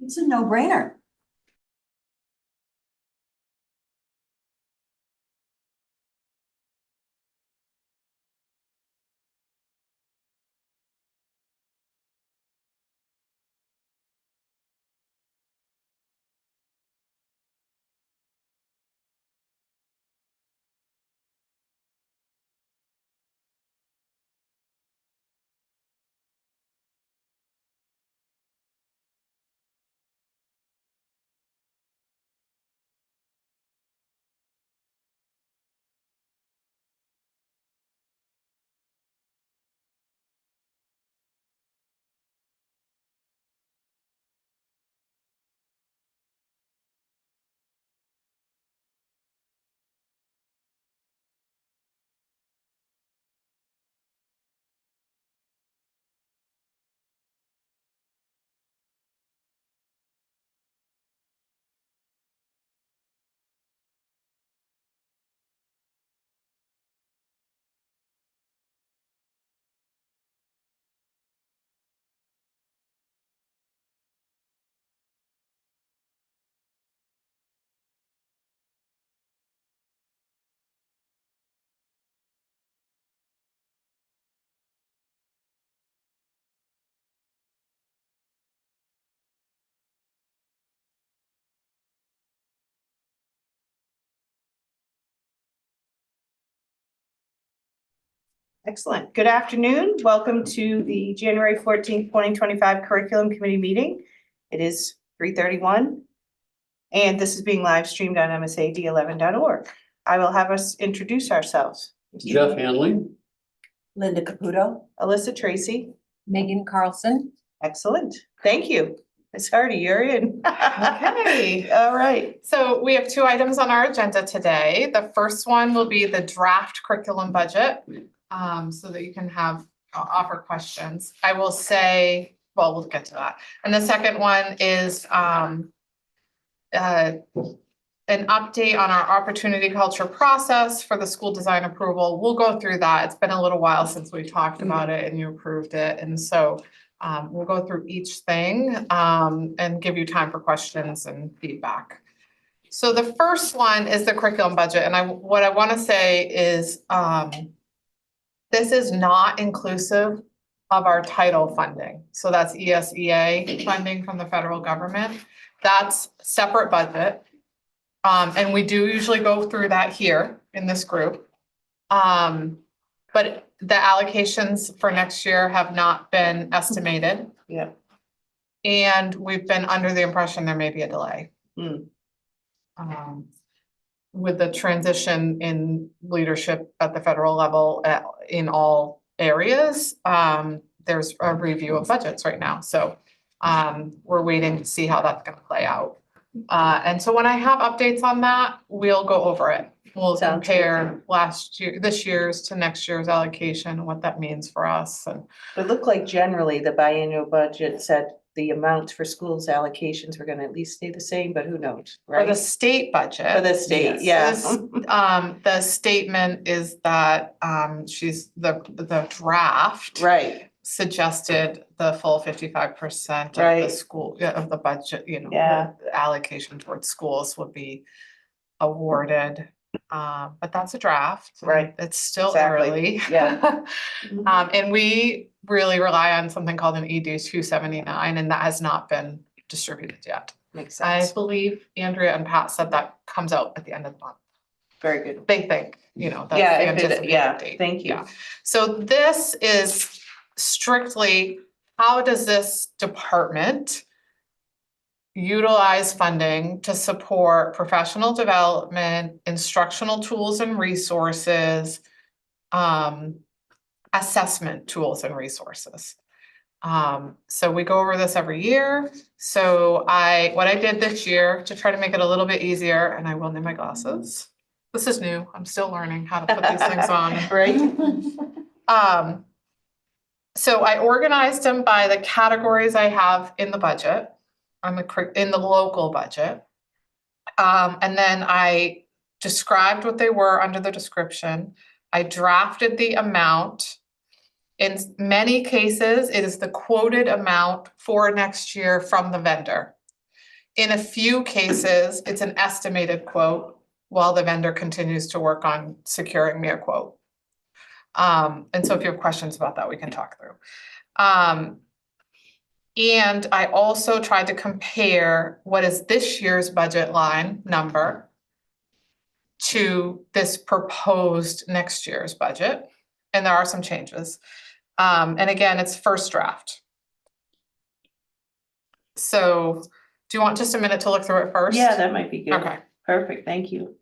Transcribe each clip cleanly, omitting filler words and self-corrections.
It's a no-brainer. Excellent. Good afternoon. Welcome to the January 14th, 2025 Curriculum Committee meeting. It is 3:31, and this is being live streamed on MSAD11.org. I will have us introduce ourselves. Jeff Hanley. Linda Caputo. Alyssa Tracy. Megan Carlson. Excellent. Thank you. Ms. Hardy, you're in. Okay. All right. So we have two items on our agenda today. The first one will be the draft curriculum budget, so that you can have offer questions. I will say, well, we'll get to that. And the second one is an update on our opportunity culture process for the school design approval. We'll go through that. It's been a little while since we talked about it and you approved it. And so we'll go through each thing and give you time for questions and feedback. So the first one is the curriculum budget. And what I want to say is this is not inclusive of our title funding. So that's ESEA funding from the federal government. That's separate budget. And we do usually go through that here in this group. But the allocations for next year have not been estimated. Yeah. And we've been under the impression there may be a delay. With the transition in leadership at the federal level in all areas, there's a review of budgets right now. So we're waiting to see how that's going to play out. And so when I have updates on that, we'll go over it. We'll compare this year's to next year's allocation and what that means for us. And It looked like generally the biannual budget said the amounts for schools allocations were going to at least stay the same, but who knows, for right? the state budget. For the state, Yes. yeah. The statement is that the draft Right, suggested the full 55% of the Right. school, of the budget, Yeah. the allocation towards schools would be awarded. But that's a draft. and Right. It's still Exactly. early. Yeah. And we really rely on something called an ED 279, and that has not been distributed yet. Makes I sense. believe Andrea and Pat said that comes out at the end of the month. Very good. They think, that's the Yeah, if it- anticipated yeah, date. thank you. Yeah. So this is strictly, how does this department utilize funding to support professional development, instructional tools and resources, assessment tools and resources. So we go over this every year. So what I did this year to try to make it a little bit easier, and I will need my glasses. This is new. I'm still learning how to put these things on. Right? So I organized them by the categories I have in the budget, in the local budget. And then I described what they were under the description. I drafted the amount In many cases, it is the quoted amount for next year from the vendor. In a few cases, it's an estimated quote while the vendor continues to work on securing me a quote. And so if you have questions about that, we can talk through. And I also tried to compare what is this year's budget line number to this proposed next year's budget. And there are some changes. And again, it's first draft. So do you want just a minute to look through it first? Yeah, that might be good. Okay. Perfect, thank you.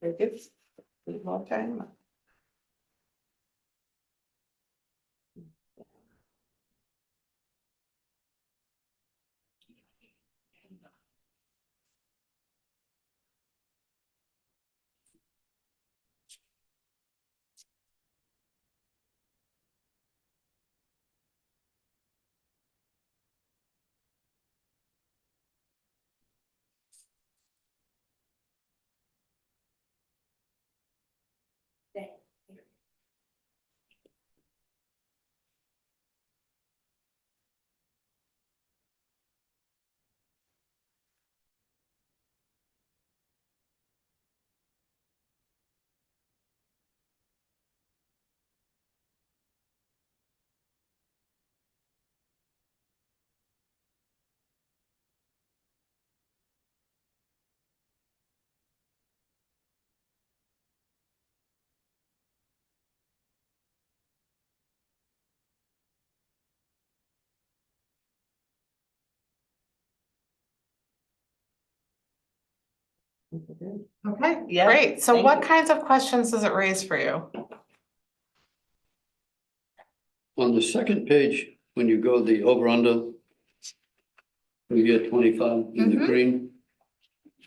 Very good. Good more time. Okay, Yeah, great. So thank what you. kinds of questions does it raise for you? On the second page, when you go the over under, we get 25 in the Mhm. green.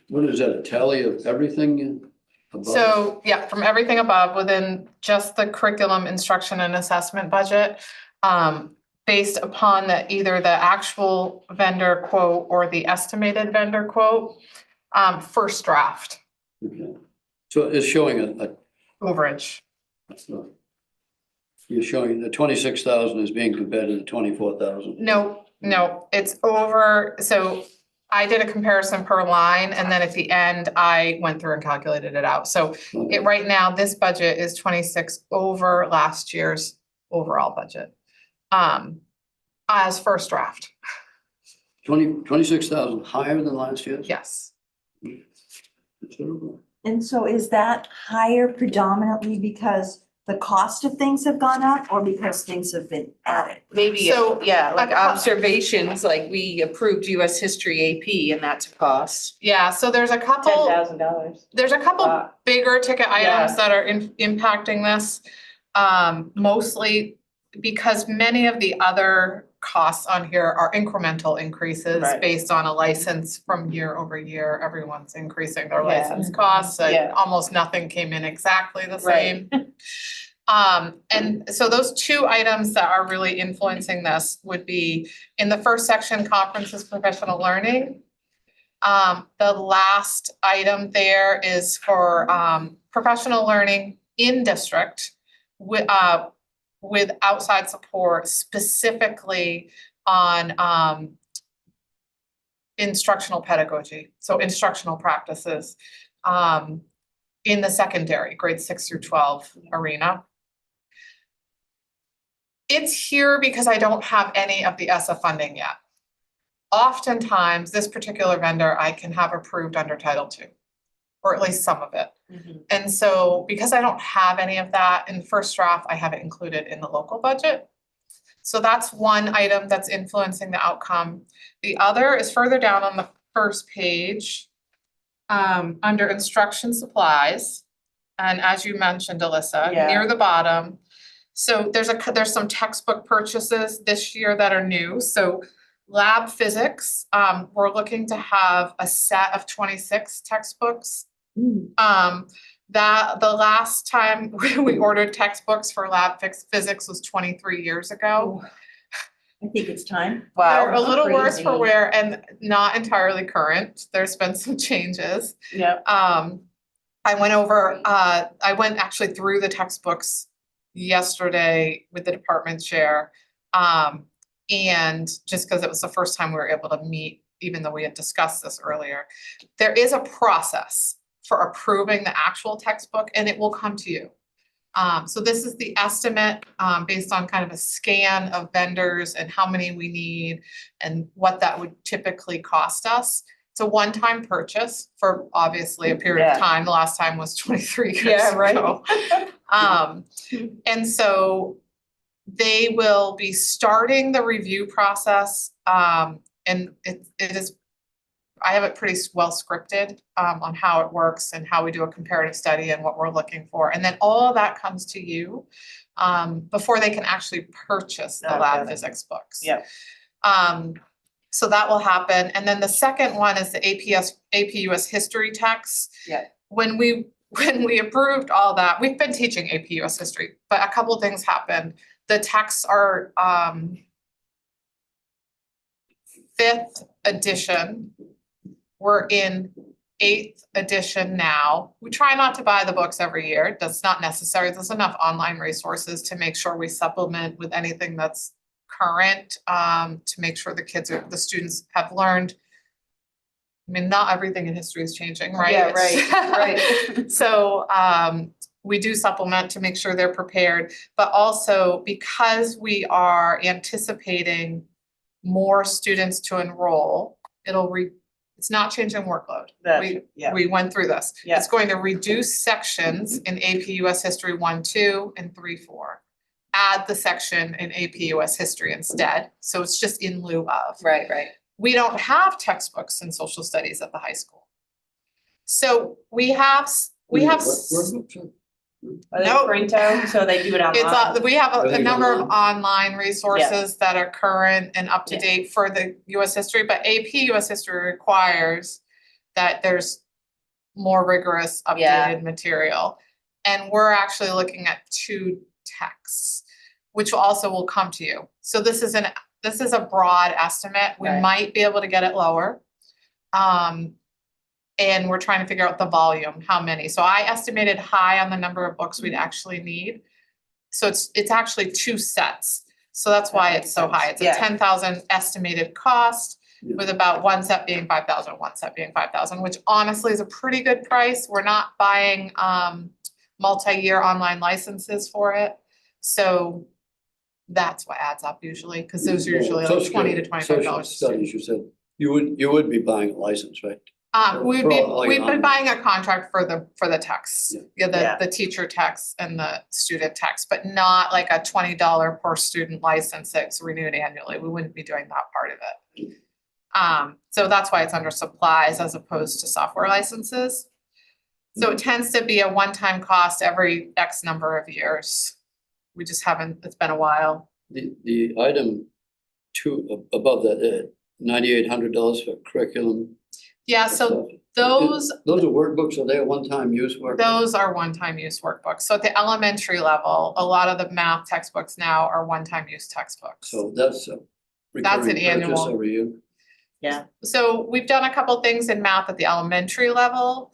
What is that, a tally of everything above? So, yeah, from everything above, within just the curriculum, instruction and assessment budget, based upon either the actual vendor quote or the estimated vendor quote, first draft Okay. So it's showing overage. you're showing the 26,000 is being compared to the 24,000. No, it's over, so I did a comparison per line, and then at the end, I went through and calculated it out. So Okay. right now, this budget is 26 over last year's overall budget. As first draft, 26,000 higher than last year's? yes. Considerable. And so is that higher predominantly because the cost of things have gone up or because things have been added? Maybe, So, yeah, like a cou- observations, like we approved US History AP and that's a cost. Yeah, so there's a couple, $10,000. there's a couple bigger ticket items Yeah. that are impacting this. Mostly because many of the other costs on here are incremental increases Right. based on a license from year over year. Everyone's increasing their Yeah. license costs, and Yeah. almost nothing came in exactly the Right. same. And so those two items that are really influencing this would be in the first section, conferences, professional learning. The last item there is for professional learning in district with outside support specifically on instructional pedagogy, so instructional practices in the secondary, grades 6 through 12 arena. It's here because I don't have any of the ESSA funding yet. Oftentimes, this particular vendor I can have approved under Title II, or at least some of it. And so because I don't have any of that in the first draft, I have it included in the local budget. So that's one item that's influencing the outcome. The other is further down on the first page, under instruction supplies. And as you mentioned, Alyssa, Yeah. near the bottom. So there's some textbook purchases this year that are new. So lab physics, we're looking to have a set of 26 textbooks. That the last time we ordered textbooks for lab physics was 23 years ago. I think it's time. Wow. They're a little worse for Crazy. wear and not entirely current. There's been some changes. Yep. I went actually through the textbooks yesterday with the department chair. And just because it was the first time we were able to meet, even though we had discussed this earlier, there is a process for approving the actual textbook and it will come to you. So this is the estimate, based on kind of a scan of vendors and how many we need and what that would typically cost us. It's a one-time purchase for obviously a period of Yeah. time. The last time was 23 years Yeah, right. ago. And so they will be starting the review process, and it is, I have it pretty well scripted, on how it works and how we do a comparative study and what we're looking for. And then all of that comes to you, before they can actually purchase the lab Okay. physics books. Yep. So that will happen. And then the second one is the AP US history text. Yeah. When we approved all that, we've been teaching AP US history, but a couple things happened. The texts are, 5th edition. We're in 8th edition now. We try not to buy the books every year. That's not necessary. There's enough online resources to make sure we supplement with anything that's current, to make sure the students have learned. I mean, not everything in history is changing, right? Yeah, right. So, we do supplement to make sure they're prepared, but also because we are anticipating more students to enroll, it's not changing workload. We went through this. Yeah. It's going to reduce sections in AP US History 1, 2, and 3, 4. Add the section in AP US History instead, so it's just in lieu of. Right. We don't have textbooks in social studies at the high school. So we have. Are they Nope. printout, so they do it online? We have a Everything's number of online. online resources that are current and up to date for the US history, but AP US history requires that there's more rigorous updated material. And we're actually looking at 2 texts, which also will come to you. So this is a broad estimate. We Right. might be able to get it lower. And we're trying to figure out the volume, how many. So I estimated high on the number of books we'd actually need. So it's actually 2 sets. So that's why it's so high. It's a Yeah. 10,000 estimated cost Yeah. with about one set being 5,000, one set being 5,000, which honestly is a pretty good price. We're not buying multi-year online licenses for it. So that's what adds up usually, because those are usually like $20 to $25. Social studies, you said, you would be buying a license, right? We've been buying a contract for the texts, Yeah. the teacher text and the student text, but not like a $20 per student license that's renewed annually. We wouldn't be doing that part of it. So that's why it's under supplies as opposed to software licenses. So it tends to be a one-time cost every X number of years. We just haven't, it's been a while. The item 2 above that, $9,800 for curriculum. Yeah, so stuff. those Are workbooks, are they a one-time use workbook? Those are one-time use workbooks. So at the elementary level, a lot of the math textbooks now are one-time use textbooks. So that's a That's an recurring purchase annual. every year. Yeah. So we've done a couple things in math at the elementary level.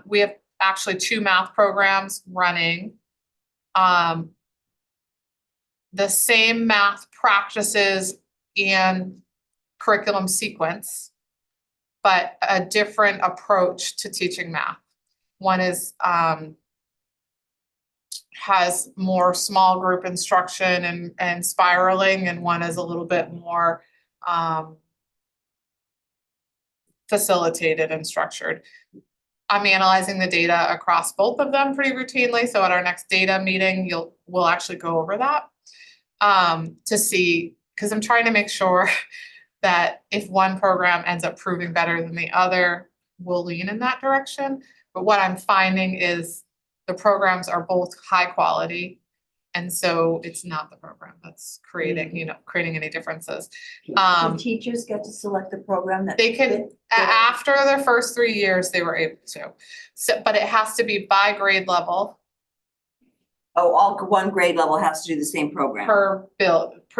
We have actually 2 math programs running. The same math practices and curriculum sequence, but a different approach to teaching math. One is has more small group instruction and spiraling, and one is a little bit more facilitated and structured. I'm analyzing the data across both of them pretty routinely, so at our next data meeting, we'll actually go over that. To see, because I'm trying to make sure that if one program ends up proving better than the other, we'll lean in that direction. But what I'm finding is the programs are both high quality. And so it's not the program that's creating any differences. Do teachers get to select the program that? They can, fit? after their first 3 years, they were able to. So, but it has to be by grade level Oh, all one grade level has to do the same program.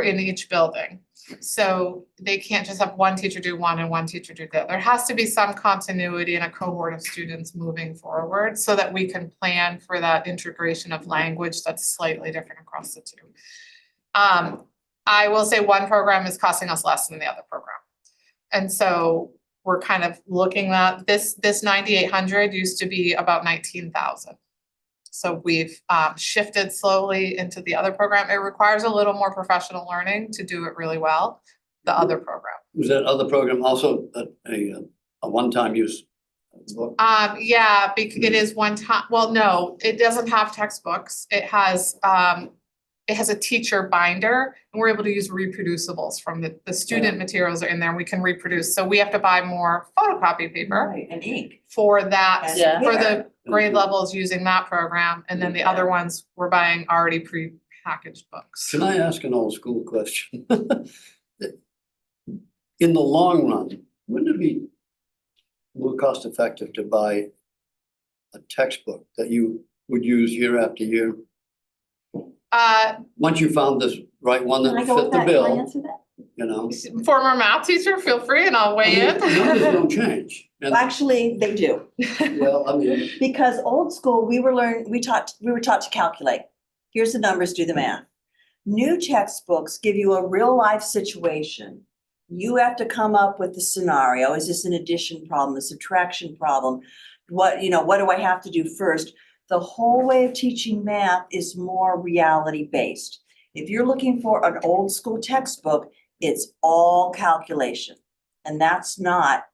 in each building. So they can't just have one teacher do one and one teacher do the other. There has to be some continuity in a cohort of students moving forward so that we can plan for that integration of language that's slightly different across the two. I will say one program is costing us less than the other program. And so we're kind of looking at this 9,800 used to be about 19,000. So we've shifted slowly into the other program. It requires a little more professional learning to do it really well, the other program. Was that other program also a one-time use book? Yeah, it is one time, well, no, it doesn't have textbooks. It has a teacher binder, and we're able to use reproducibles from the student materials are in there, and we can reproduce. So we have to buy more photocopy paper Right, and ink. for that, Yeah. for the grade levels using that program, and then the other ones, we're buying already pre-packaged books. Can I ask an old school question? In the long run, wouldn't it be more cost effective to buy a textbook that you would use year after year? Once you found this right one Can I that go with fit the that? Can I bill, answer that? you know? Former math teacher, feel free and I'll weigh in. Numbers don't change. And, Actually, they do. well, I mean, Because old school, we were taught to calculate. Here's the numbers, do the math. New textbooks give you a real life situation. You have to come up with the scenario. Is this an addition problem, a subtraction problem? What do I have to do first? The whole way of teaching math is more reality based. If you're looking for an old school textbook, it's all calculation. And that's not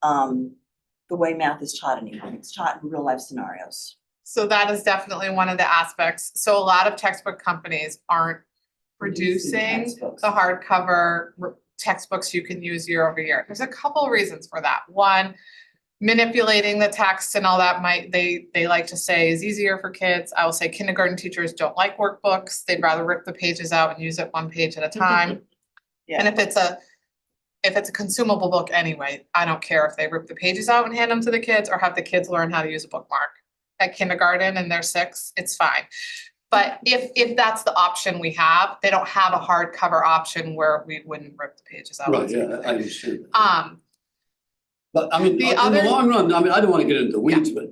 the way math is taught anymore. It's taught in real life scenarios. So that is definitely one of the aspects. So a lot of textbook companies aren't producing textbooks. the hardcover textbooks you can use year over year. There's a couple of reasons for that. One, manipulating the text and all that they like to say is easier for kids. I will say kindergarten teachers don't like workbooks. They'd rather rip the pages out and use it one page at a time. Yeah. And if it's a consumable book anyway, I don't care if they rip the pages out and hand them to the kids or have the kids learn how to use a bookmark. At kindergarten and they're 6, it's fine. But if that's the option we have, they don't have a hardcover option where we wouldn't rip the pages out. right, yeah, I understand. But I mean, The in other- the long run, I mean, I don't want to get into the weeds, but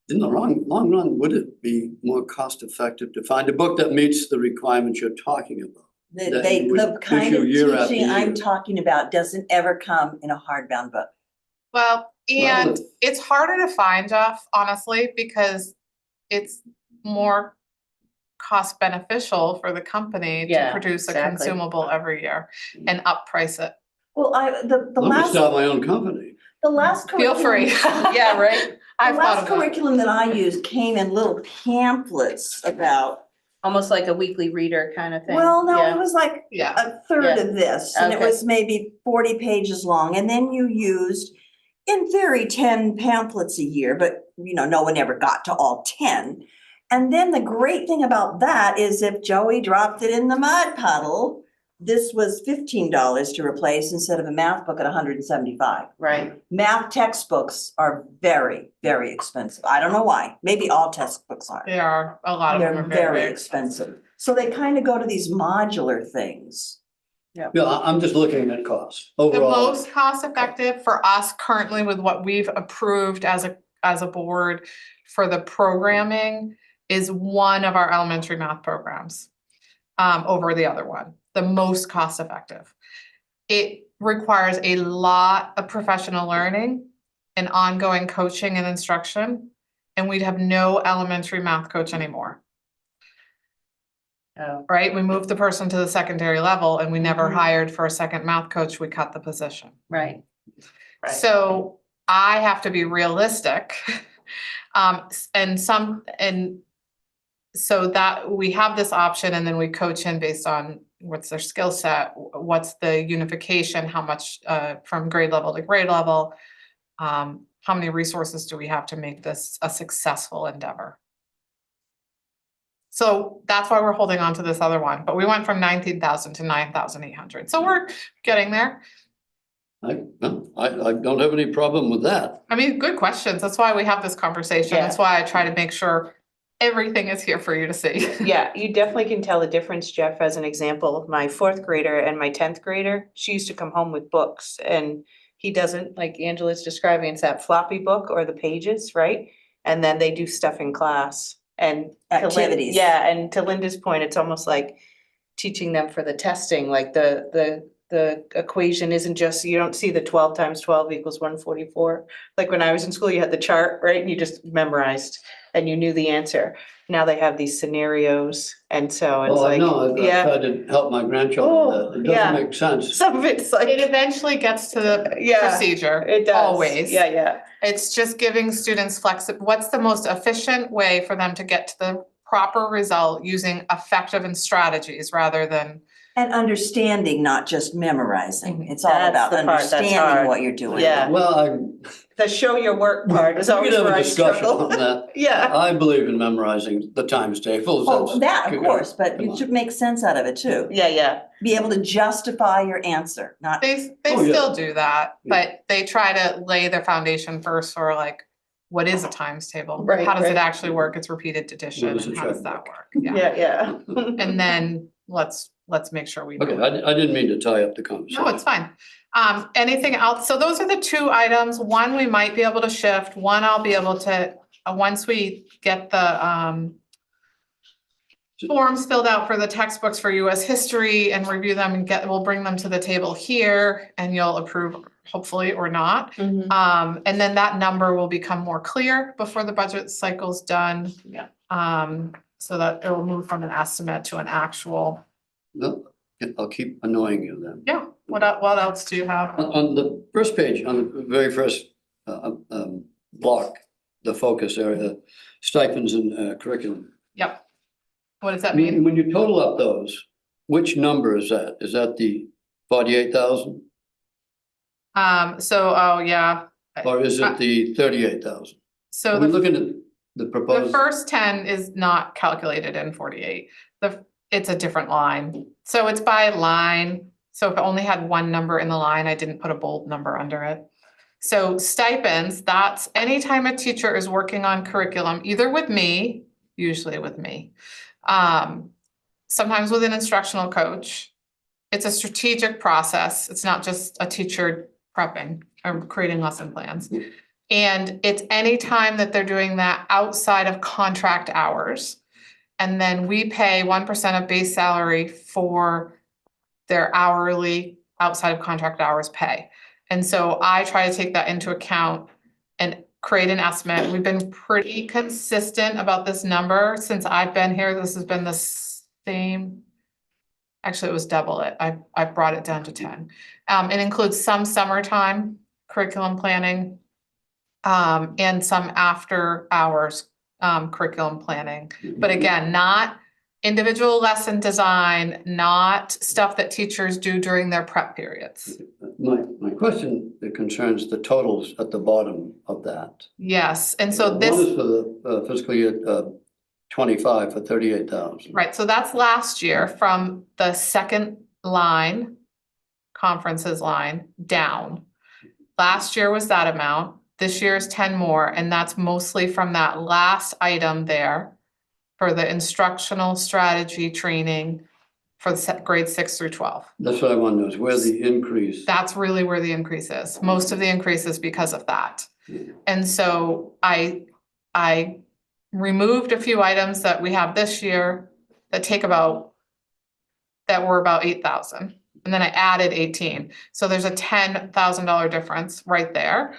in the long run, would it be more cost effective to find a book that meets the requirements you're talking about? That you would The kind issue of year after teaching I'm year. talking about doesn't ever come in a hardbound book. Well, and Well, it's harder to find, Jeff, honestly, because it's more cost beneficial for the company to Yeah, produce a exactly. consumable every year and upprice it. Well, the I'm gonna last, start my own company. the last Feel curriculum. free. Yeah, right? The I've thought last of that. curriculum that I used came in little pamphlets about, Almost like a weekly reader kind of thing. well, no, Yeah. it was like Yeah, a third Yeah. of this, and it Okay. was maybe 40 pages long, and then you used, in theory, 10 pamphlets a year, but no one ever got to all 10. And then the great thing about that is if Joey dropped it in the mud puddle, this was $15 to replace instead of a math book at $175. Right. Math textbooks are very, very expensive. I don't know why. Maybe all textbooks are. they are, a lot of them They're are very very expensive. So they kind of go to these modular things. Yeah, I'm just looking at costs The overall. most cost effective for us currently with what we've approved as a board for the programming is one of our elementary math programs over the other one, the most cost effective. It requires a lot of professional learning and ongoing coaching and instruction, and we'd have no elementary math coach anymore. Oh, Right? We moved the person to the secondary level and we never Mhm. hired for a second math coach. We cut the position. right. Right. So I have to be realistic. And so that we have this option and then we coach in based on what's their skill set, what's the unification, how much from grade level to grade level. How many resources do we have to make this a successful endeavor? So that's why we're holding on to this other one, but we went from 19,000 to 9,800. So we're getting there. I don't have any problem with that. I mean, good questions. That's why we have this conversation. Yeah. That's why I try to make sure everything is here for you to see. Yeah, you definitely can tell the difference, Jeff, as an example, my 4th grader and my 10th grader, she used to come home with books and he doesn't, like Angela's describing, it's that floppy book or the pages, right? And then they do stuff in class and. Activities. Yeah, and to Linda's point, it's almost like teaching them for the testing, like the equation isn't just, you don't see the 12 times 12 equals 144. Like when I was in school, you had the chart, right? And you just memorized and you knew the answer. Now they have these scenarios. And so it's Well, I like, know, I've yeah, tried to help my grandchildren. It yeah. doesn't make sense. some of it's like, It eventually gets to the yeah, procedure, it does. always. Yeah. It's just giving students what's the most efficient way for them to get to the proper result using effective and strategies rather than. And understanding, not just memorizing. It's all That's about the part that's understanding hard. what you're doing. Yeah. Well, The show your work part is we always could have where a I discussion struggle. on that. Yeah. I believe in memorizing the times tables. Oh, That's- that, of course, but Come you on. should make sense out of it too. Yeah. Be able to justify your answer, not, They Oh, yeah. still do that, Yeah. but they try to lay their foundation first for like, what is a times table? Right, How does it right. actually work? It's repeated addition What is and a how does that checkbook? work? Yeah. And then let's make sure we. Okay, I didn't mean to tie up the conversation. No, it's fine. Anything else? So those are the 2 items. One, we might be able to shift. One, I'll be able to, once we get the forms filled out for the textbooks for US history and review them and we'll bring them to the table here and you'll approve hopefully or not. Mhm. And then that number will become more clear before the budget cycle's done. Yeah. So that it will move from an estimate to an actual. No, I'll keep annoying you then. Yeah, what else do you have? On the first page, on the very first block, the focus area, stipends and curriculum. Yep. What does that mean? When you total up those, which number is that? Is that the 48,000 Oh, yeah. or is it the 38,000? So Are we the looking at the proposed? first 10 is not calculated in 48. It's a different line. So it's by line. So if it only had one number in the line, I didn't put a bold number under it. So stipends, that's anytime a teacher is working on curriculum, either with me, usually with me, sometimes with an instructional coach. It's a strategic process. It's not just a teacher prepping or creating lesson plans. And it's any time that they're doing that outside of contract hours. And then we pay 1% of base salary for their hourly outside of contract hours pay. And so I try to take that into account and create an estimate. We've been pretty consistent about this number since I've been here. This has been the same. Actually, it was double it. I brought it down to 10. It includes some summertime curriculum planning and some after hours curriculum planning. But again, not individual lesson design, not stuff that teachers do during their prep periods. My question that concerns the totals at the bottom of that. Yes, and so One this, is for the fiscal year 25 for 38,000. right, so that's last year from the second line, conferences line, down. Last year was that amount. This year is 10 more, and that's mostly from that last item there for the instructional strategy training for the grade 6 through 12. That's what I want to know is where the increase. That's really where the increase is. Most of the increase is because of that. And so I removed a few items that we have this year that were about 8,000. And then I added 18. So there's a $10,000 difference right there.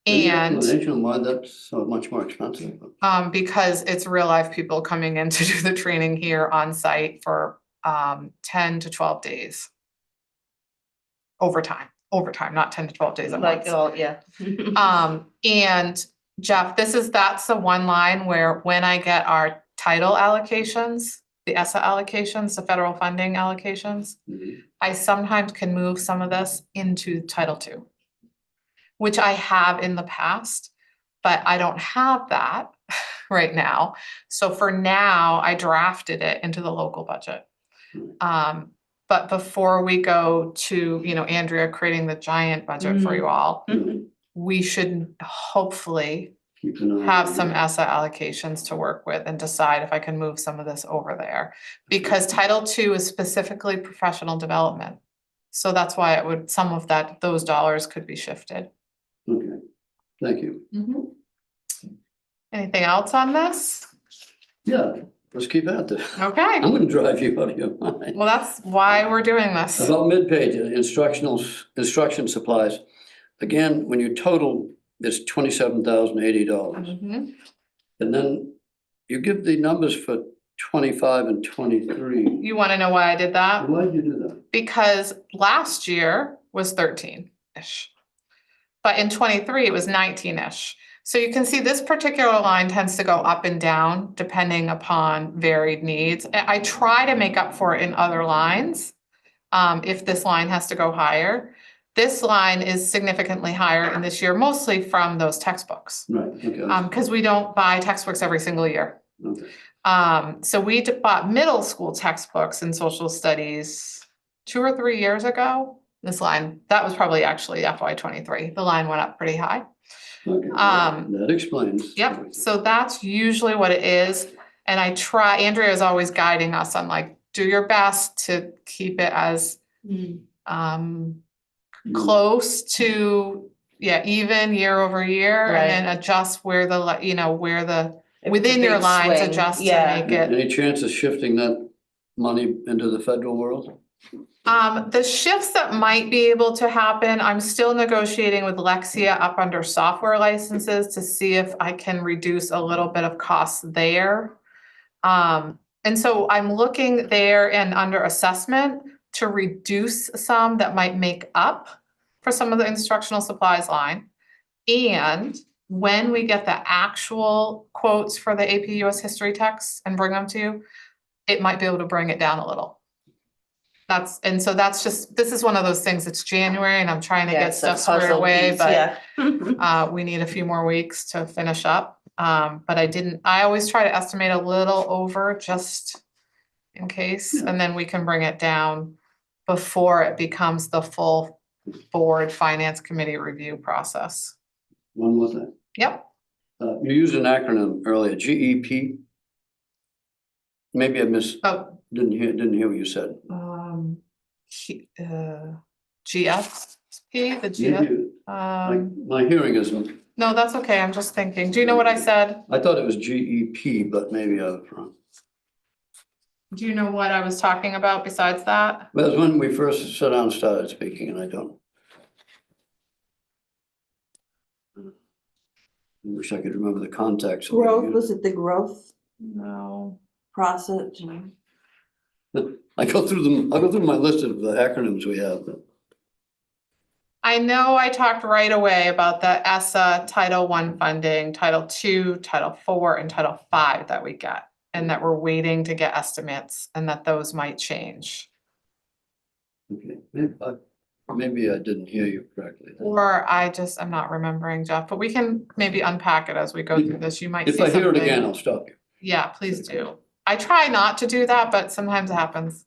Any And explanation why that's so much more expensive? because it's real life people coming in to do the training here on site for 10 to 12 days over time. overtime, not 10 to 12 days at Like, once. oh, yeah. And Jeff, that's the one line where when I get our title allocations, the ESSA allocations, the federal funding allocations, Mhm. I sometimes can move some of this into Title II, which I have in the past, but I don't have that right now. So for now, I drafted it into the local budget. But before we go to, Andrea creating the giant budget for you all, Mhm. we should hopefully Keep an eye have on some it. ESSA allocations to work with and decide if I can move some of this over there. Because Title II is specifically professional development. So that's why some of those dollars could be shifted. Okay, thank you. Anything else on this? Yeah, let's keep at this. Okay, I'm gonna drive you out of your mind. well, that's why we're doing this. About mid-page, instruction supplies. Again, when you total, it's $27,080. Mhm. And then you give the numbers for 25 and 23. You wanna know why I did that? Why'd you do that? Because last year was 13-ish. But in 23, it was 19-ish. So you can see this particular line tends to go up and down depending upon varied needs. I try to make up for it in other lines. If this line has to go higher. This line is significantly higher in this year, mostly from those textbooks. Right, okay. Because we don't buy textbooks every single year. Okay. So we bought middle school textbooks in social studies 2 or 3 years ago. This line, that was probably actually FY23. The line went up pretty high. Okay, that explains. Yep, so that's usually what it is. And Andrea is always guiding us on like, do your best to keep it as close to, even year over year. Right. And then adjust where within your big lines, swing, adjust to yeah. make it. Any chance of shifting that money into the federal world? The shifts that might be able to happen, I'm still negotiating with Lexia up under software licenses to see if I can reduce a little bit of costs there. And so I'm looking there and under assessment to reduce some that might make up for some of the instructional supplies line. And when we get the actual quotes for the AP US history texts and bring them to you, it might be able to bring it down a little. This is one of those things, it's January and I'm trying to Yeah, get it's a stuff squared puzzle away, piece, but yeah. we need a few more weeks to finish up. But I always try to estimate a little over just in case, and then we can bring it down before it becomes the full board finance committee review process. One more thing. Yep. You used an acronym earlier, GEP. Maybe I didn't hear what you said. GFP, the GF. Maybe, my hearing isn't. No, that's okay. I'm just thinking. Do you know what I said? I thought it was GEP, but maybe I was wrong. Do you know what I was talking about besides that? Well, that's when we first sat down and started speaking, and I don't. I wish I could remember the context. Growth, was it the growth No. process? I'll go through my list of the acronyms we have. I know I talked right away about the ESSA Title I funding, Title II, Title IV, and Title V that we get, and that we're waiting to get estimates and that those might change. Okay, maybe I didn't hear you correctly. Or I'm not remembering, Jeff, but we can maybe unpack it as we go through this. You might see If I hear it something. again, I'll stop you. Yeah, please do. I try not to do that, but sometimes it happens.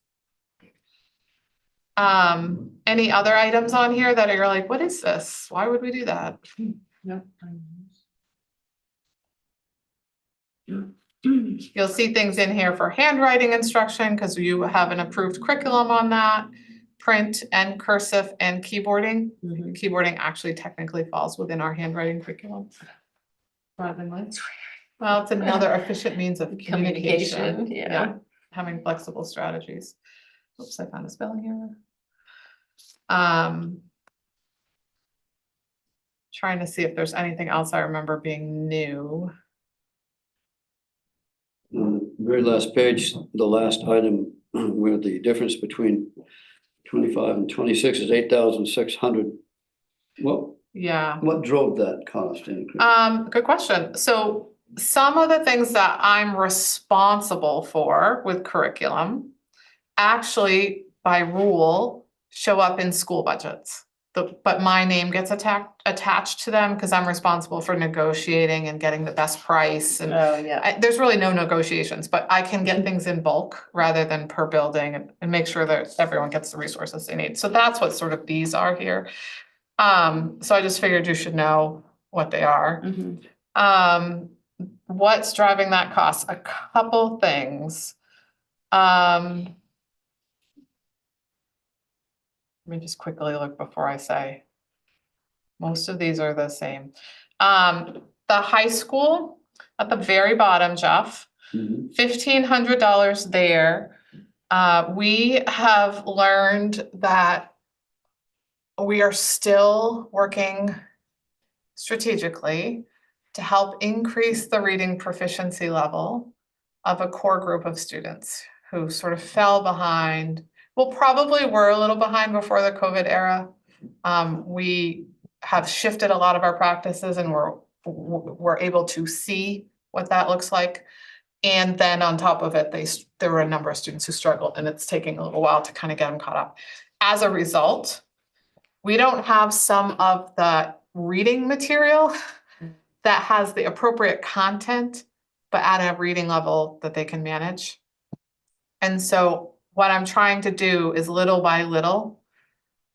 Any other items on here that you're like, what is this? Why would we do that? No. You'll see things in here for handwriting instruction because you have an approved curriculum on that. Print and cursive and keyboarding. Mhm. Keyboarding actually technically falls within our handwriting curriculum. Well, it's another efficient means of communication. Communication, yeah. Having flexible strategies. Oops, I found a spelling error. Trying to see if there's anything else I remember being new. On the very last page, the last item, where the difference between 25 and 26 is 8,600. What drove that cost increase? Good question. So some of the things that I'm responsible for with curriculum actually by rule show up in school budgets. But my name gets attached to them because I'm responsible for negotiating and getting the best price and Oh, yeah. there's really no negotiations, but I can get things in bulk rather than per building and make sure that everyone gets the resources they need. So that's what sort of these are here. So I just figured you should know what they are. What's driving that cost? A couple things. Let me just quickly look before I say. Most of these are the same. The high school at the very bottom, Jeff, Mhm. $1,500 there. We have learned that we are still working strategically to help increase the reading proficiency level of a core group of students who sort of fell behind. Well, probably were a little behind before the COVID era. We have shifted a lot of our practices and we're able to see what that looks like. And then on top of it, there were a number of students who struggled and it's taking a little while to kind of get them caught up. As a result, we don't have some of the reading material that has the appropriate content, but at a reading level that they can manage. And so what I'm trying to do is little by little,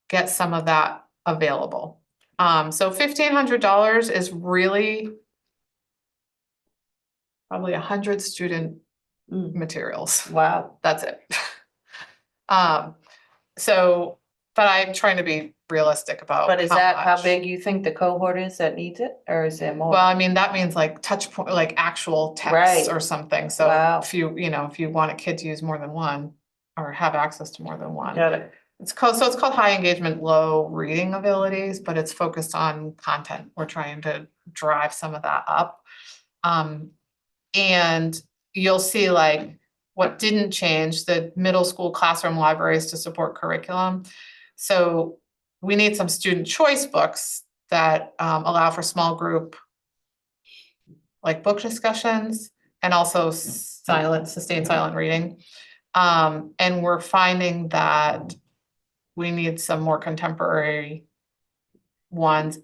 get some of that available. So $1,500 is really probably 100 student materials. Wow. That's it. But I'm trying to be realistic about. But is that how much. big you think the cohort is that needs it, or is there more? Well, I mean, that means like touch point, like actual text Right. or something. So Wow. if you want a kid to use more than one or have access to more than one. Got it. It's called high engagement, low reading abilities, but it's focused on content. We're trying to drive some of that up. And you'll see like what didn't change, the middle school classroom libraries to support curriculum. So we need some student choice books that allow for small group, like book discussions and also sustained silent reading. And we're finding that we need some more contemporary ones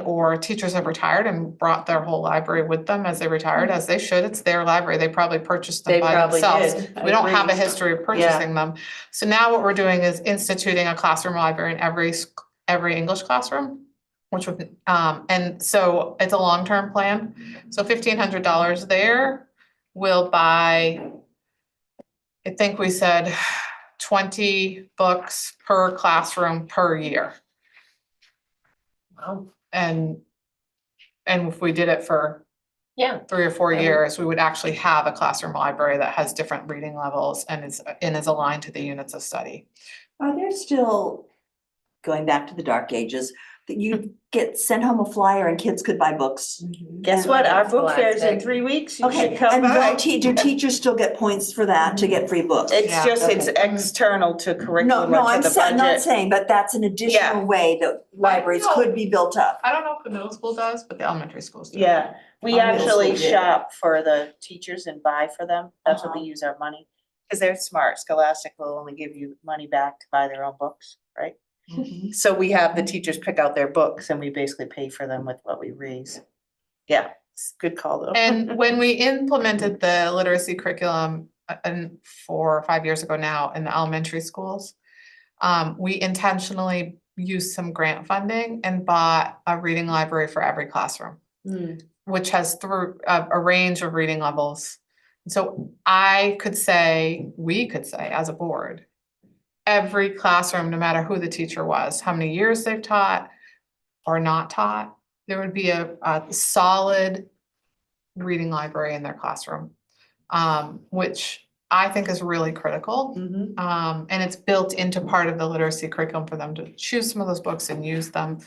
or teachers have retired and brought their whole library with them as they retired, as they should. It's their library. They probably purchased them They by probably themselves. did. I We don't have a agree. history of purchasing them. So now what we're doing is instituting a classroom library in every English classroom, which would, and so it's a long-term plan. So $1,500 there will buy, I think we said 20 books per classroom per year. Wow. And if we did it for Yeah. 3 or 4 years, we would actually have a classroom library that has different reading levels and is aligned to the units of study. Are there still, going back to the dark ages, that you get sent home a flyer and kids could buy books? Guess what? Our book Last fair's in day. 3 weeks. You Okay, should come and by. do teachers still get points for that to get free books? It's Yeah. just, it's Okay. external to No, curriculum no, or to I'm the not budget. saying, but that's an additional way that libraries know. could be built up. I don't know if the middle school does, but the elementary schools do. Yeah, we Our middle actually school did. shop for the teachers and buy for them. That's what we use our money. Cause they're smart. Scholastic will only give you money back to buy their own books, right? Mhm. So we have the teachers pick out their books and we basically pay for them with what we raise. Yeah, it's a good call though. And when we implemented the literacy curriculum 4 or 5 years ago now in the elementary schools, we intentionally used some grant funding and bought a reading library for every classroom, which has through a range of reading levels. So we could say as a board, every classroom, no matter who the teacher was, how many years they've taught or not taught, there would be a solid reading library in their classroom, which I think is really critical. And it's built into part of the literacy curriculum for them to choose some of those books and use them.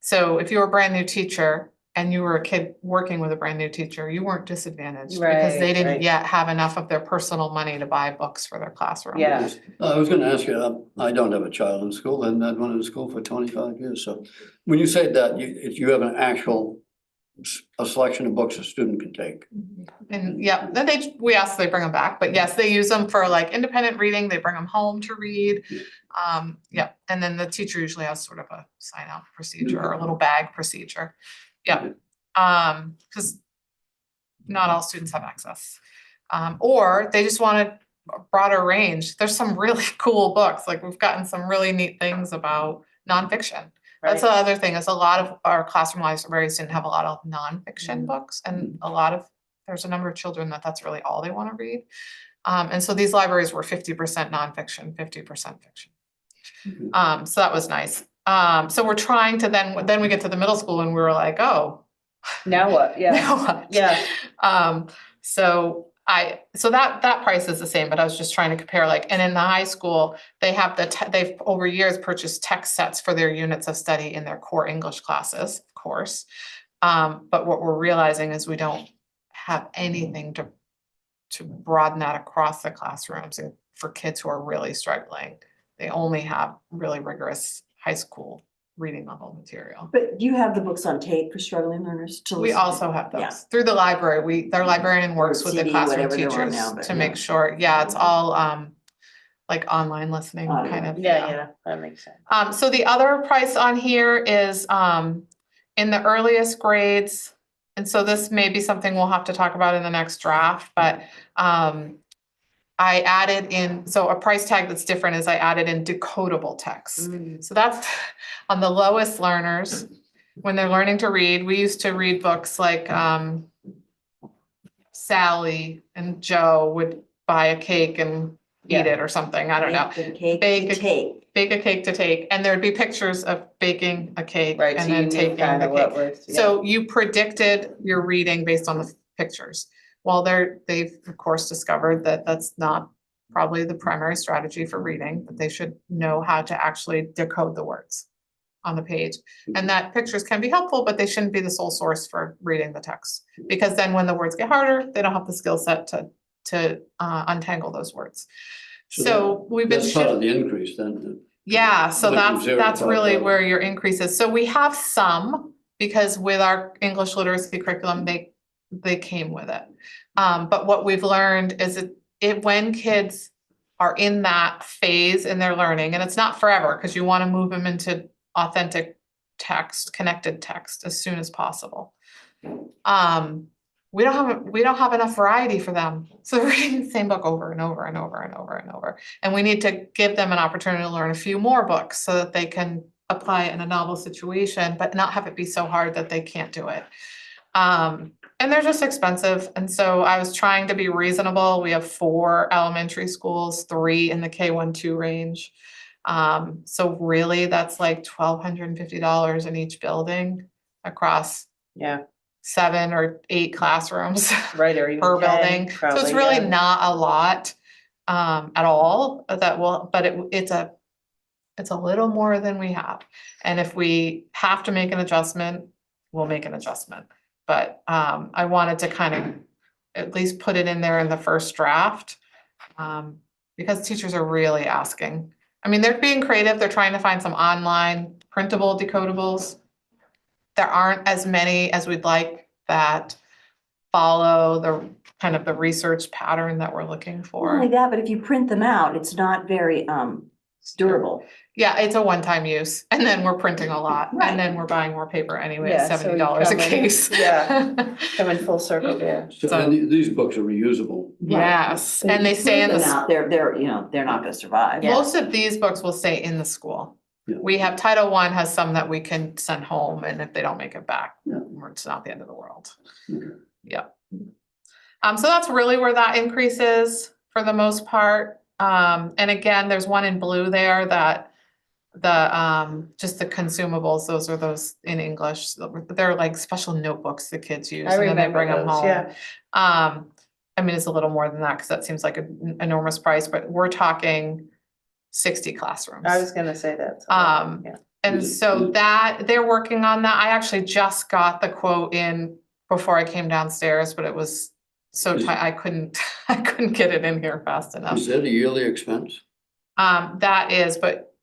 So if you're a brand new teacher and you were a kid working with a brand new teacher, you weren't disadvantaged because they Right, didn't right. yet have enough of their personal money to buy books for their classroom. Yeah. I was gonna ask you, I don't have a child in school, and I've been in school for 25 years, so when you say that, you have an actual a selection of books a student can take. And yeah, then we ask they bring them back, but yes, they use them for like independent reading, they bring them home to read. Yeah, and then the teacher usually has sort of a sign out procedure or a little bag procedure. Yeah, because not all students have access. Or they just want a broader range. There's some really cool books, like we've gotten some really neat things about nonfiction. That's the other thing, is a lot of our classroom libraries didn't have a lot of nonfiction books, and there's a number of children that's really all they wanna read. And so these libraries were 50% nonfiction, 50% fiction. So that was nice. So we're trying to then we get to the middle school and we were like, oh. Now what? Yeah, Now what? yeah. So that price is the same, but I was just trying to compare, like, and in the high school, they have they've over years purchased text sets for their units of study in their core English classes, of course. But what we're realizing is we don't have anything to broaden that across the classrooms and for kids who are really struggling. They only have really rigorous high school reading level material. But you have the books on tape for struggling learners to We listen to? also have Yeah. those through the library. Their librarian works with the CD, classroom whatever they're on teachers now, but to yeah. make sure, yeah, it's all like online listening kind of. Yeah, that makes sense. So the other price on here is in the earliest grades, and so this may be something we'll have to talk about in the next draft, but I added in, so a price tag that's different is I added in decodable text. So that's on the lowest learners, when they're learning to read. We used to read books like Sally and Joe would buy a cake and eat it or something, I don't know. Bake a cake. Bake a cake to take, and there'd be pictures of baking a cake Right, and so you then knew taking kind the of what cake. was, yeah. So you predicted your reading based on the pictures. Well, they've of course discovered that that's not probably the primary strategy for reading, that they should know how to actually decode the words on the page. And that pictures can be helpful, but they shouldn't be the sole source for reading the text. Because then when the words get harder, they don't have the skill set to untangle those words. So we've been. That's part of the increase then. Yeah, so Went from 0 to that's really 5,000. where your increase is. So we have some, because with our English literacy curriculum, they came with it. But what we've learned is when kids are in that phase in their learning, and it's not forever, because you want to move them into authentic text, connected text as soon as possible. We don't have enough variety for them. So they're reading the same book over and over and over and over and over. And we need to give them an opportunity to learn a few more books so that they can apply it in a novel situation, but not have it be so hard that they can't do it. And they're just expensive. And so I was trying to be reasonable. We have 4 elementary schools, 3 in the K-1-2 range. So really that's like $1,250 in each building across Yeah, 7 or 8 classrooms right, or even per 10, building. So it's probably, really yeah. not a lot at all but it's a little more than we have. And if we have to make an adjustment, we'll make an adjustment. But I wanted to kind of at least put it in there in the first draft, because teachers are really asking. I mean, they're being creative. They're trying to find some online printable decodables. There aren't as many as we'd like that follow the kind of the research pattern that we're looking Not only for. that, but if you print them out, it's not very durable. Yeah, it's a one-time use, and then we're printing a lot, Right. and then we're buying more paper anyway, Yeah, at so you $70 a come in- case. yeah. Coming full circle there. And these books are reusable. Yes, But and if they you stay in print the. them out, they're not gonna survive. Yeah. Most of these books will stay in the school. Yeah. We have Title I has some that we can send home, and if they don't make it back, Yeah. it's not the end of the world. Okay. Yeah. So that's really where that increase is for the most part. And again, there's one in blue there that just the consumables, those in English. They're like special notebooks the kids use, I and then they remember bring them those, home. yeah. I mean, it's a little more than that because that seems like an enormous price, but we're talking 60 classrooms. I was gonna say that. so, yeah. And Is it- so is- that, they're working on that. I actually just got the quote in before I came downstairs, but it was so Is- tight, I couldn't, I couldn't get it in here fast enough. Is that a yearly expense? That is, but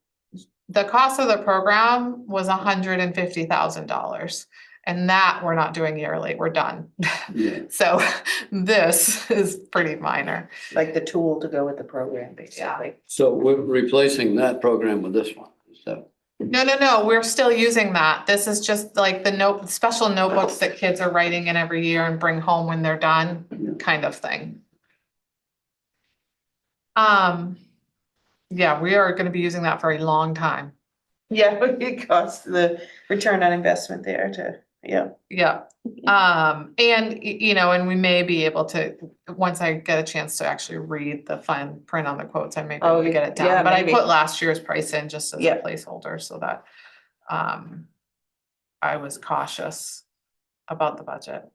the cost of the program was $150,000. And that we're not doing yearly, we're done. Yeah. So this is pretty minor. Like the tool to go with the program, basically. So we're replacing that program with this one, so. No, we're still using that. This is just like the special notebooks that kids are writing in every year and bring home when they're done, Yeah. kind of thing. Yeah, we are gonna be using that for a long time. Yeah, it costs the return on investment there to, yeah. Yeah, and and we may be able to, once I get a chance to actually read the fine print on the quotes, I may be able to get it yeah, down, but I maybe. put last year's price in just as a Yeah. placeholder so that, I was cautious about the budget.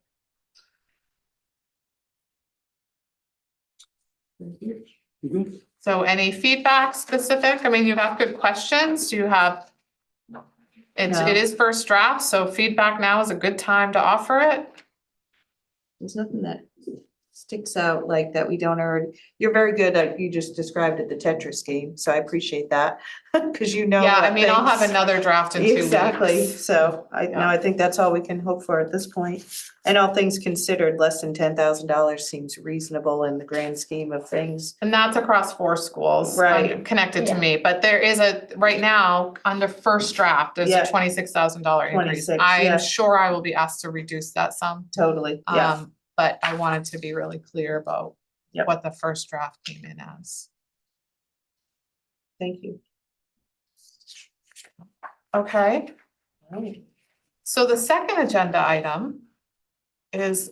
Mhm. So any feedback specific? I mean, you have good questions. Do you have? No. It is first draft, so feedback now is a good time to offer it. There's nothing that sticks out like that we don't already, you're very good at, you just described it, the Tetris game, so I appreciate that. Cause you know. Yeah, I what mean, I'll have things- another draft in 2 weeks. Exactly, so Yeah. I think that's all we can hope for at this point. And all things considered, less than $10,000 seems reasonable in the grand scheme of things. And that's across 4 schools. Right. Connected to me, but there is right now, under first draft, there's Yeah. a $26,000 increase. 26, yeah. I'm sure I will be asked to reduce that sum. Totally, yeah, But I wanted to be really clear about Yep. what the first draft came in as. thank you. Okay. So the second agenda item is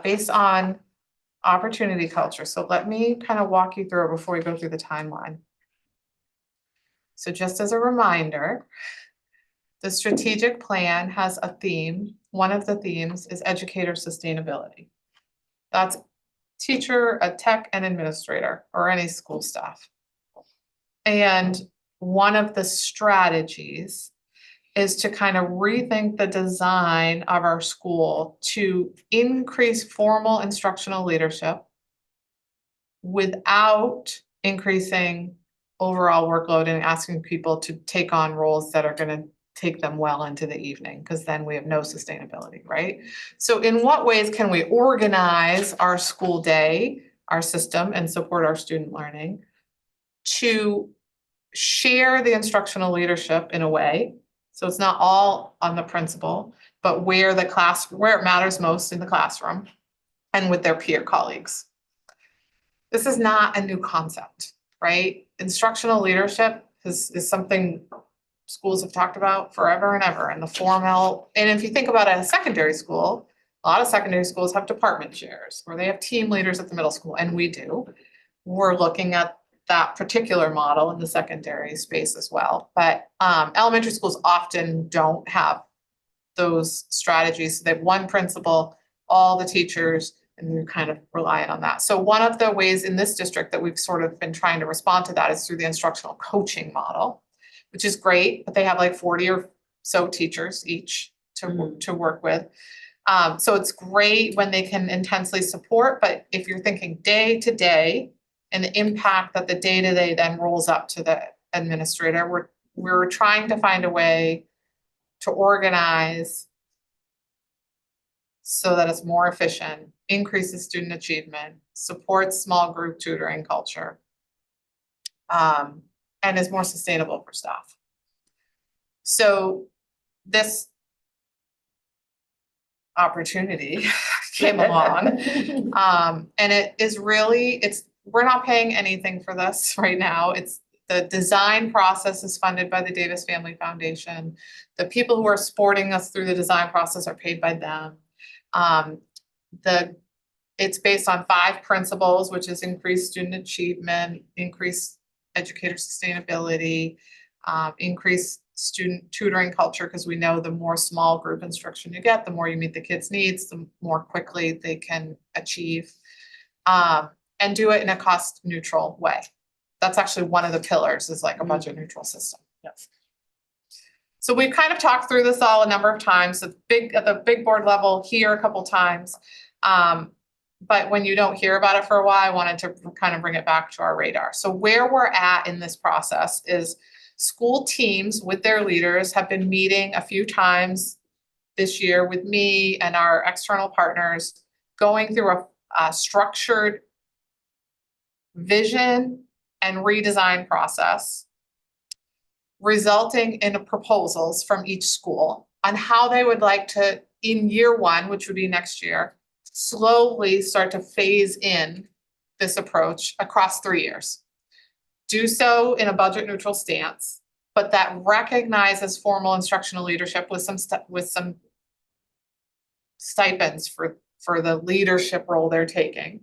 based on opportunity culture. So let me kind of walk you through it before we go through the timeline. So just as a reminder, the strategic plan has a theme. One of the themes is educator sustainability. That's teacher, a tech, and administrator, or any school staff. And one of the strategies is to kind of rethink the design of our school to increase formal instructional leadership without increasing overall workload and asking people to take on roles that are gonna take them well into the evening, because then we have no sustainability, right? So in what ways can we organize our school day, our system, and support our student learning to share the instructional leadership in a way, so it's not all on the principal, but where it matters most in the classroom and with their peer colleagues. This is not a new concept, right? Instructional leadership is something schools have talked about forever and ever, and the formal, and if you think about it at a secondary school, a lot of secondary schools have department chairs, or they have team leaders at the middle school, and we do. We're looking at that particular model in the secondary space as well, but elementary schools often don't have those strategies. They have one principal, all the teachers, and you're kind of relying on that. So one of the ways in this district that we've sort of been trying to respond to that is through the instructional coaching model, which is great, but they have like 40 or so teachers each to work with. So it's great when they can intensely support, but if you're thinking day to day and the impact that the day-to-day then rolls up to the administrator, we're trying to find a way to organize so that it's more efficient, increases student achievement, supports small group tutoring culture, and is more sustainable for staff. So this opportunity came along, and it is really, we're not paying anything for this right now. It's the design process is funded by the Davis Family Foundation. The people who are supporting us through the design process are paid by them. It's based on 5 principles, which is increased student achievement, increased educator sustainability, increased student tutoring culture, because we know the more small group instruction you get, the more you meet the kids' needs, the more quickly they can achieve, and do it in a cost neutral way. That's actually one of the pillars, is like a budget neutral system. Yes. So we've kind of talked through this all a number of times, at the big board level here a couple times. But when you don't hear about it for a while, I wanted to kind of bring it back to our radar. So where we're at in this process is school teams with their leaders have been meeting a few times this year with me and our external partners, going through a structured vision and redesign process, resulting in proposals from each school on how they would like to, in year one, which would be next year, slowly start to phase in this approach across 3 years. Do so in a budget neutral stance, but that recognizes formal instructional leadership with some stipends for the leadership role they're taking.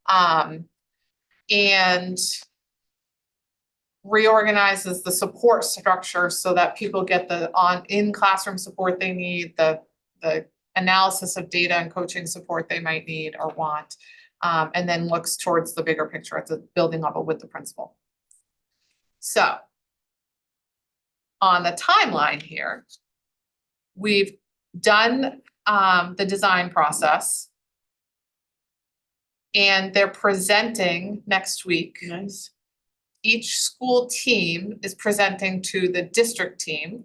And reorganizes the support structure so that people get the in-classroom support they need, the analysis of data and coaching support they might need or want, and then looks towards the bigger picture at the building level with the principal. So on the timeline here, we've done the design process, and they're presenting next week. Nice. Each school team is presenting to the district team,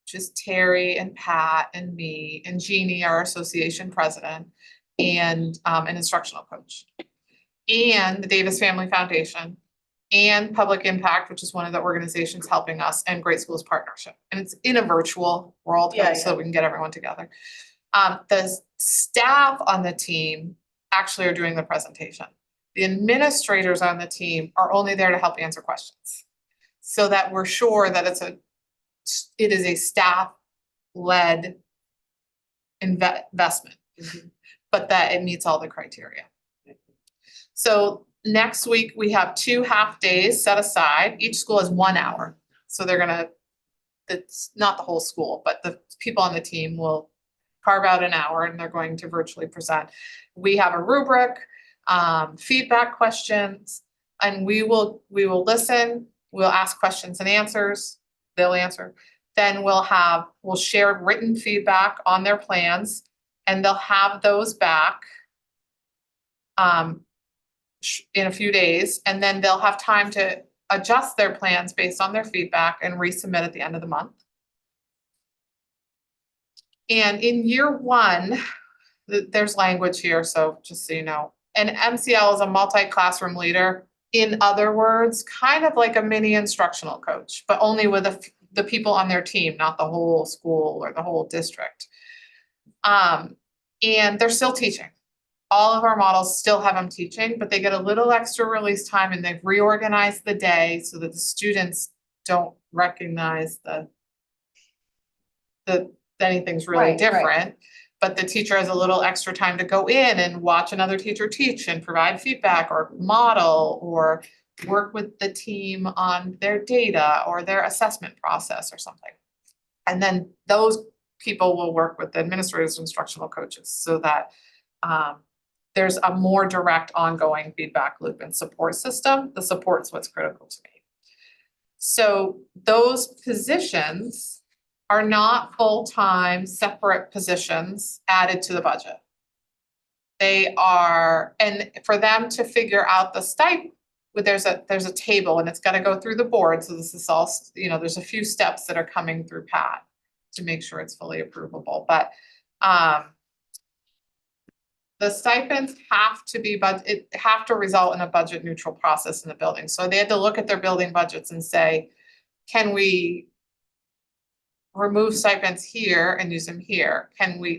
which is Terry and Pat and me and Jeannie, our association president, and an instructional coach, and the Davis Family Foundation, and Public Impact, which is one of the organizations helping us, and Great Schools Partnership. And it's in a virtual world, Yeah, so we can get everyone together. The staff on the team actually are doing the presentation. The administrators on the team are only there to help answer questions, so that we're sure that it is a staff-led investment, but that it meets all the criteria. So next week, we have 2 half days set aside. Each school has 1 hour. So it's not the whole school, but the people on the team will carve out an hour, and they're going to virtually present. We have a rubric, feedback questions, and we will listen, we'll ask questions and answers, they'll answer. Then we'll share written feedback on their plans, and they'll have those back in a few days, and then they'll have time to adjust their plans based on their feedback and resubmit at the end of the month. And in year one, there's language here, so just so you know, an MCL is a multi-classroom leader. In other words, kind of like a mini instructional coach, but only with the people on their team, not the whole school or the whole district. And they're still teaching. All of our models still have them teaching, but they get a little extra release time, and they've reorganized the day so that the students don't recognize that anything's really Right, right. different. But the teacher has a little extra time to go in and watch another teacher teach and provide feedback or model or work with the team on their data or their assessment process or something. And then those people will work with the administrators and instructional coaches so that there's a more direct ongoing feedback loop and support system. The support's what's critical to me. So those positions are not full-time separate positions added to the budget. They are, and for them to figure out the stipend, there's a table, and it's got to go through the board. So this is all, there's a few steps that are coming through Pat to make sure it's fully approvable. But the stipends have to result in a budget neutral process in the building. So they had to look at their building budgets and say, can we remove stipends here and use them here?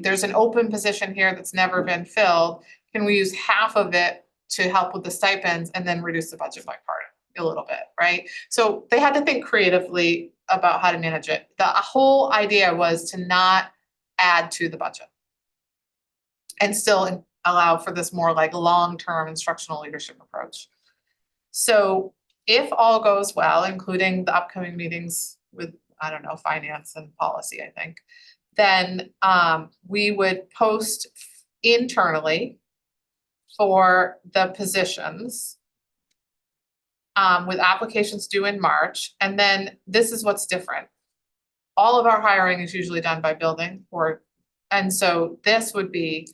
There's an open position here that's never been filled. Can we use half of it to help with the stipends and then reduce the budget by part a little bit, right? So they had to think creatively about how to manage it. The whole idea was to not add to the budget and still allow for this more like long-term instructional leadership approach. So if all goes well, including the upcoming meetings with, finance and policy, I think, then we would post internally for the positions with applications due in March. And then this is what's different. all of our hiring is usually done by building and so this would be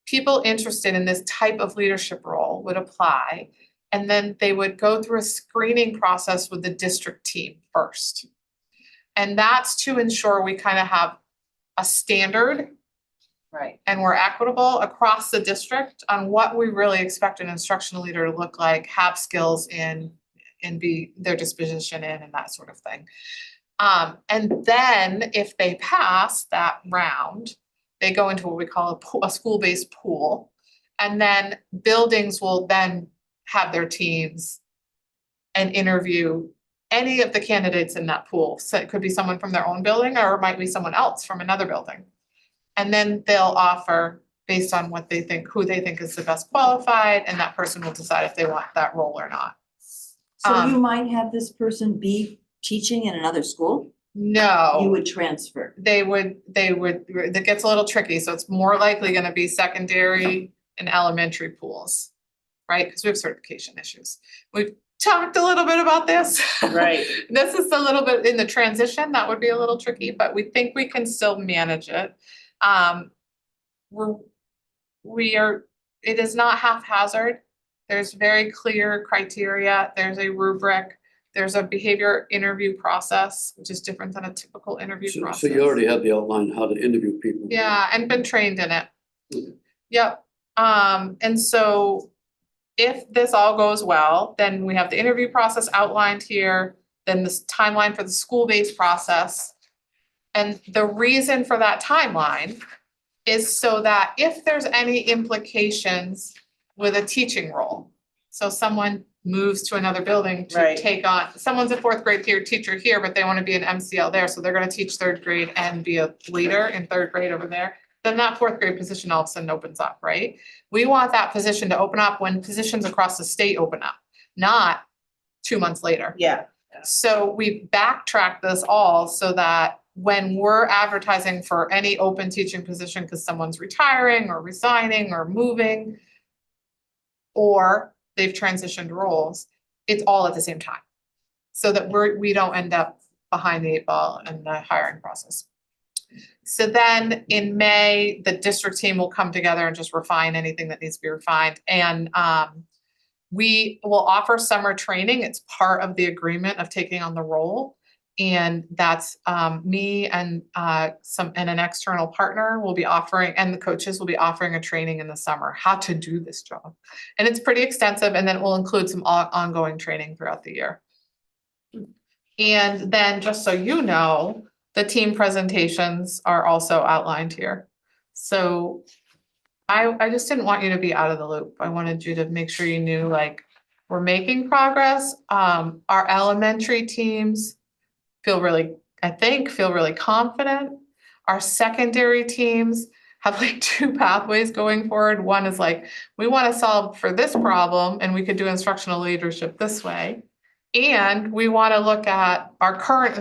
people interested in this type of leadership role would apply. And then they would go through a screening process with the district team first. And that's to ensure we kind of have a standard Right. and we're equitable across the district on what we really expect an instructional leader to look like, have skills in, and be their disposition in, and that sort of thing. And then if they pass that round, they go into what we call a school-based pool. And then buildings will then have their teams and interview any of the candidates in that pool. So it could be someone from their own building or it might be someone else from another building. And then they'll offer based on what they think, who they think is the best qualified, and that person will decide if they want that role or not. So you might have this person be teaching in another school? You No, would transfer. they would, that gets a little tricky, so it's more likely gonna be secondary and elementary pools. Right, because we have certification issues. We've talked a little bit about this. Right. This is a little bit in the transition, that would be a little tricky, but we think we can still manage it. It is not haphazard. There's very clear criteria, there's a rubric, there's a behavior interview process, which is different than a typical interview So process. so you already have the outline how to interview people. Yeah, and been trained in it. Mhm. Yep, and so if this all goes well, then we have the interview process outlined here, then this timeline for the school-based process. And the reason for that timeline is so that if there's any implications with a teaching role, so someone moves to another building to Right. take on, someone's a fourth grade teacher here, but they want to be an MCL there, so they're gonna teach third grade and be a leader in third grade over there, then that fourth grade position all of a sudden opens up, right? We want that position to open up when positions across the state open up, not 2 months later. Yeah. So we backtrack this all so that when we're advertising for any open teaching position, because someone's retiring or resigning or moving, or they've transitioned roles, it's all at the same time. So that we don't end up behind the 8 ball in the hiring process. So then in May, the district team will come together and just refine anything that needs to be refined. And we will offer summer training. It's part of the agreement of taking on the role. And that's me and an external partner will be offering, and the coaches will be offering a training in the summer, how to do this job. And it's pretty extensive, and then we'll include some ongoing training throughout the year. And then just so you know, the team presentations are also outlined here. So I just didn't want you to be out of the loop. I wanted you to make sure you knew, like, we're making progress. Our elementary teams feel really confident. Our secondary teams have like 2 pathways going forward. One is like, we want to solve for this problem and we could do instructional leadership this way. And we want to look at our current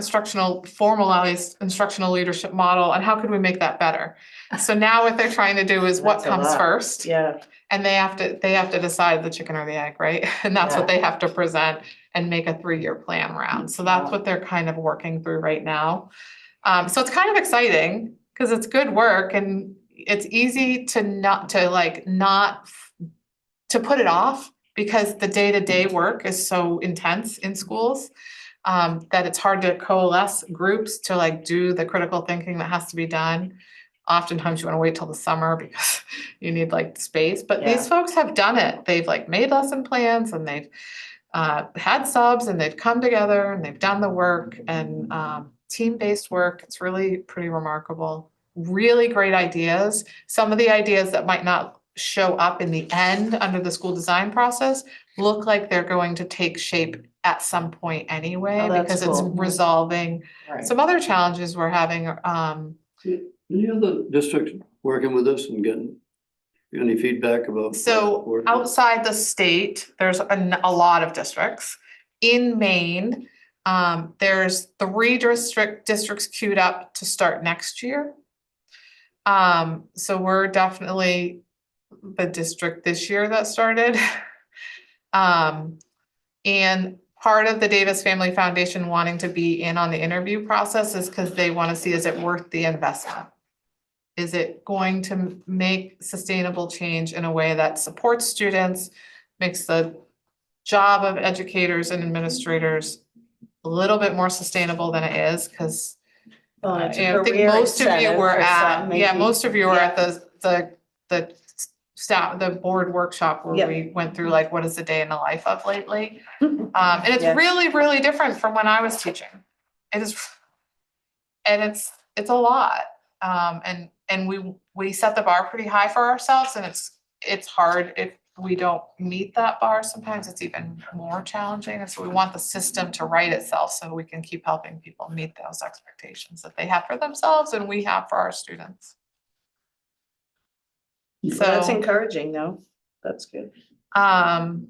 formalized instructional leadership model and how could we make that better? So now what they're trying to do is what That's a comes lot. first. Yeah. And they have to decide the chicken or the egg, right? And that's what they have to present and make a 3-year plan around. So that's what they're kind of working through right now. So it's kind of exciting because it's good work and it's easy to not put it off because the day-to-day work is so intense in schools that it's hard to coalesce groups to like do the critical thinking that has to be done. Oftentimes you want to wait till the summer because you need like space, but these folks have done it. They've like made lesson plans and they've had subs and they've come together and they've done the work and team-based work. It's really pretty remarkable. Really great ideas. Some of the ideas that might not show up in the end under the school design process look like they're going to take shape at some point anyway, Oh, that's because it's cool. resolving some other challenges we're having. Any other districts working with us and getting any feedback about? So outside the state, there's a lot of districts. In Maine, there's 3 districts queued up to start next year. So we're definitely the district this year that started. And part of the Davis Family Foundation wanting to be in on the interview process is because they want to see, is it worth the investment? Is it going to make sustainable change in a way that supports students, makes the job of educators and administrators a little bit more sustainable than it is? Because Well, it's a I think career most of you incentive were for at, some, yeah, maybe. most of you were Yeah. at the staff, the board workshop where Yep. we went through like, what is the day in the life of lately? And it's Yeah. really, really different from when I was teaching. It is, and it's a lot. And we set the bar pretty high for ourselves, and it's hard if we don't meet that bar. Sometimes it's even more challenging, and so we want the system to right itself so we can keep helping people meet those expectations that they have for themselves and we have for our students. Well, that's So, encouraging, though. That's good. um,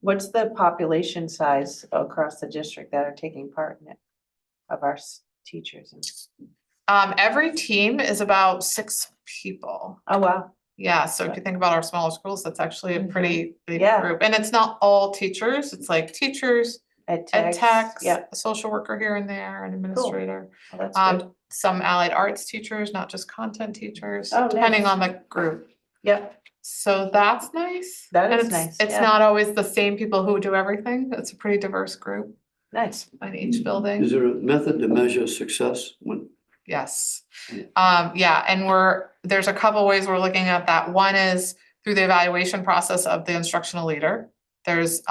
What's the population size across the district that are taking part in it of our teachers? every team is about 6 people. Oh, wow. Yeah, so if you think about our smaller schools, that's actually a pretty big Yeah. group. And it's not all teachers, it's like teachers, ed techs, Yeah, a social worker here and there, an administrator. well, that's good. Some allied arts teachers, not just content teachers, Oh, depending nice. on the group. Yep, So that's nice. That And is it's- nice, It's yeah. not always the same people who do everything. It's a pretty diverse group nice. in each building. Is there a method to measure success when? Yes. Yeah, and there's a couple ways we're looking at that. One is through the evaluation process of the instructional leader. There's,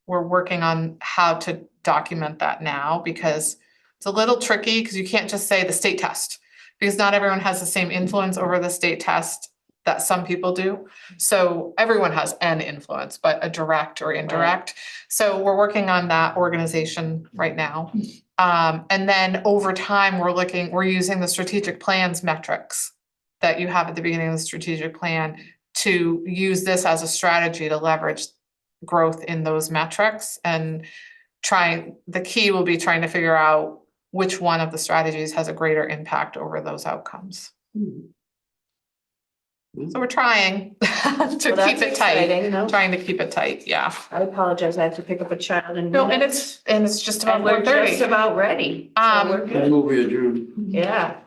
we're working on how to document that now because it's a little tricky because you can't just say the state test. Because not everyone has the same influence over the state test that some people do. So everyone has an influence, but a direct or indirect. So we're working on that organization right now. And then over time, we're using the strategic plans metrics that you have at the beginning of the strategic plan to use this as a strategy to leverage growth in those metrics and the key will be trying to figure out which one of the strategies has a greater impact over those outcomes. So we're trying to Well, keep that's it tight, exciting, no? trying to keep it tight, yeah. I apologize, I have to pick up a child in No, and minutes. it's just about And we're 4:30. just about ready. So we're I good. move we adjourn. Yeah.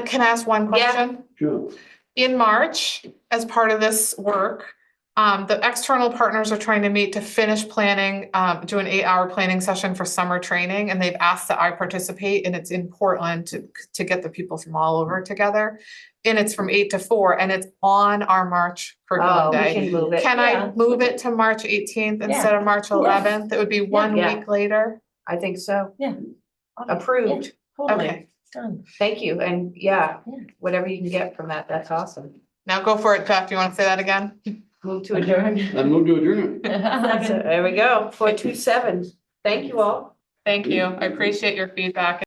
Can I ask one Yeah. question? Sure. In March, as part of this work, the external partners are trying to meet to finish planning, do an 8-hour planning session for summer training, and they've asked that I participate, and it's in Portland to get the people from all over together. And it's from 8 to 4, and it's on our March curriculum Oh, we day. can move it. Can I Yeah. move it to March 18th instead of March 11th? It would be one Yeah. week later. I think so. Yeah. Approved. Okay, Done. Thank you. And yeah, Yeah. whatever you can get from that, that's awesome. now go for it, Beth. Do you want to say that again? Move to adjourn. I move to adjourn. So, there we go. 427. Thank you all. Thank you. I appreciate your feedback.